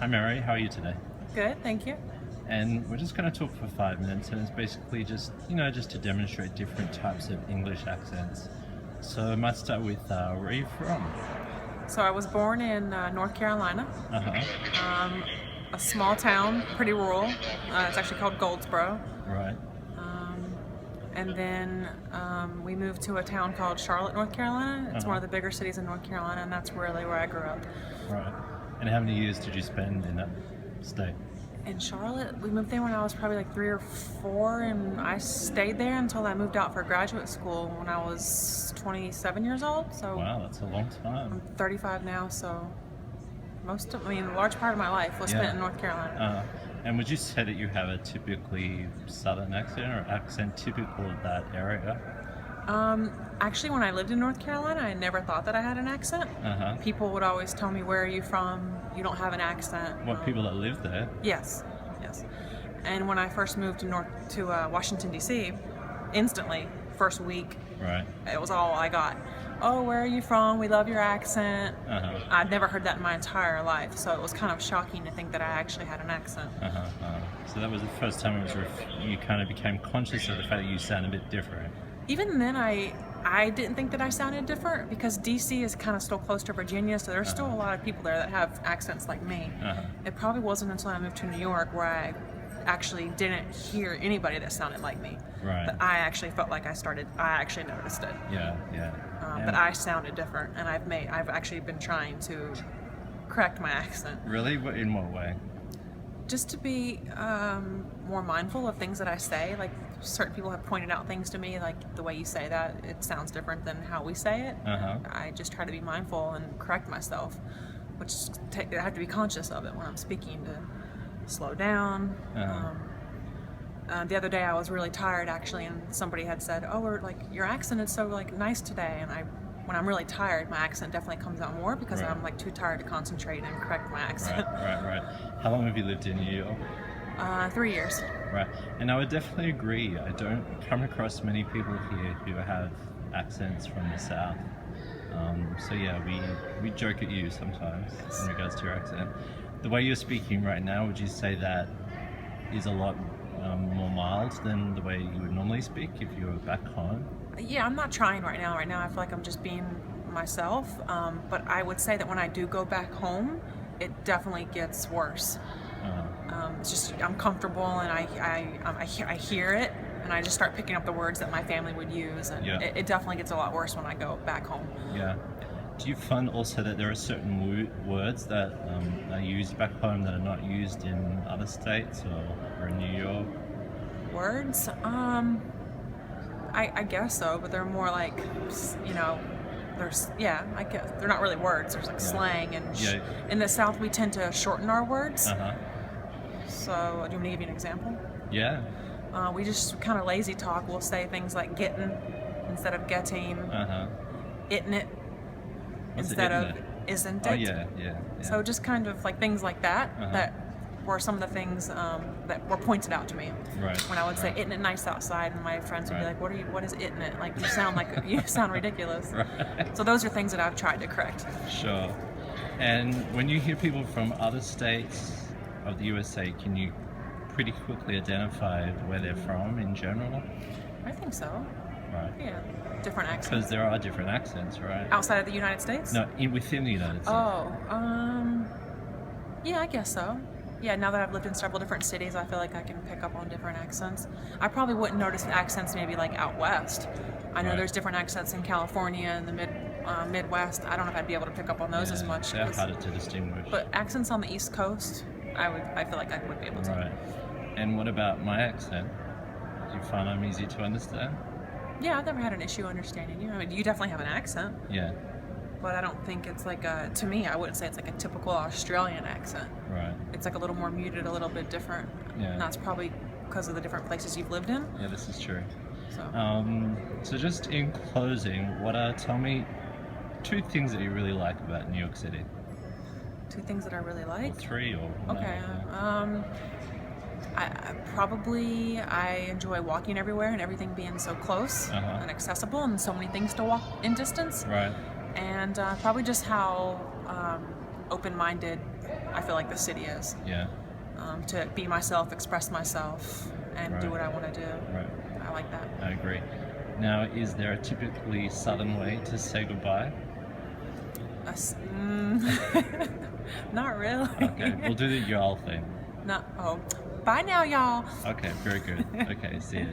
Hi Mary, how are you today? Good, thank you. And we're just going to talk for 5 minutes, and it's basically just to demonstrate different types of English accents. So I might start with where are you from? So I was born in North Carolina, Uh huh. a small town, pretty rural. It's actually called Goldsboro. Right. Um, and then we moved to a town called Charlotte, North Carolina. It's one of the bigger cities in North Carolina, and that's really where I grew up. Right. And how many years did you spend in that state? In Charlotte, we moved there when I was probably like 3 or 4, and I stayed there until I moved out for graduate school when I was 27 years old. So Wow, that's a long time. I'm 35 now, so a large part of my life was spent in North Carolina. And would you say that you have a typically southern accent or accent typical of that area? Actually, when I lived in North Carolina, I never thought that I had an accent. Uh-huh. People would always tell me, "Where are you from? You don't have an accent." What, people that live there? Yes, yes. And when I first moved to Washington D.C., instantly, first week, Right. it was all I got. Oh, where are you from? We love your accent. Uh-huh. I'd never heard that in my entire life, so it was kind of shocking to think that I actually had an accent. So that was the first time you kind of became conscious of the fact that you sound a bit different. Even then, I didn't think that I sounded different because DC is kind of still close to Virginia, so there's still a lot of people there that have accents like me. It probably wasn't until I moved to New York where I actually didn't hear anybody that sounded like me. Right. But I actually felt like I actually noticed it. Yeah. But I sounded different, and I've actually been trying to correct my accent. Really? In what way? Just to be more mindful of things that I say. Like, certain people have pointed out things to me, like the way you say that, it sounds different than how we say it. I just try to be mindful and correct myself, which I have to be conscious of it when I'm speaking, to slow down. The other day I was really tired actually, and somebody had said, "Oh, your accent is so nice today," and when I'm really tired, my accent definitely comes out more because I'm too tired to concentrate and correct my accent. Right. How long have you lived in New York? 3 years. Right. And I would definitely agree. I don't come across many people here who have accents from the South. So yeah, we joke at you sometimes in regards to your accent. The way you're speaking right now, would you say that is a lot more mild than the way you would normally speak if you were back home? Yeah, I'm not trying right now. Right now I feel like I'm just being myself. But I would say that when I do go back home, it definitely gets worse. It's just I'm comfortable, and I hear it, and I just start picking up the words that my family would use, and it definitely gets a lot worse when I go back home. Yeah. Do you find also that there are certain words that are used back home that are not used in other states or in New York? Words? I guess so, but they're more like, I guess they're not really words. There's slang, and in the South we tend to shorten our words. So, do you want me to give you an example? Yeah. We just kind of lazy talk. We'll say things like getting instead of getting, it'n it instead of isn't it. Oh, yeah. So just kind of like things like that that were some of the things that were pointed out to me. Right. When I would say "Isn't it nice outside?" and my friends would be like, "What is "isn't it?" Like, you sound ridiculous. Right. So those are things that I've tried to correct. Sure. And when you hear people from other states of the USA, can you pretty quickly identify where they're from in general? I think so. Right. Yeah. Different accents. Because there are different accents, right? Outside of the United States? No, within the United States. Oh, yeah, I guess so. Yeah, now that I've lived in several different cities, I feel like I can pick up on different accents. I probably wouldn't notice accents maybe like out west. I know there's different accents in California and the Midwest. I don't know if I'd be able to pick up on those as much. They're harder to distinguish. But accents on the East Coast, I feel like I would be able to. Right. And what about my accent? Do you find I'm easy to understand? Yeah, I've never had an issue understanding you. I mean, you definitely have an accent. Yeah. But I don't think it's to me, I wouldn't say it's like a typical Australian accent. Right. It's like a little more muted, a little bit different. Yeah. And that's probably because of the different places you've lived in. Yeah, this is true. So, So just in closing, tell me 2 things that you really like about New York City. 2 things that I really like. Or 3 or Okay. I enjoy walking everywhere and everything being so close and accessible, and so many things to walk in distance. Right. And probably just how open-minded I feel like the city is. Yeah. To be myself, express myself, and do Right. what I want to do. Right. I like that. I agree. Now, is there a typically Southern way to say goodbye? Not really. Okay, we'll do the y'all thing. Bye now, y'all. Okay, very good. Okay, see you.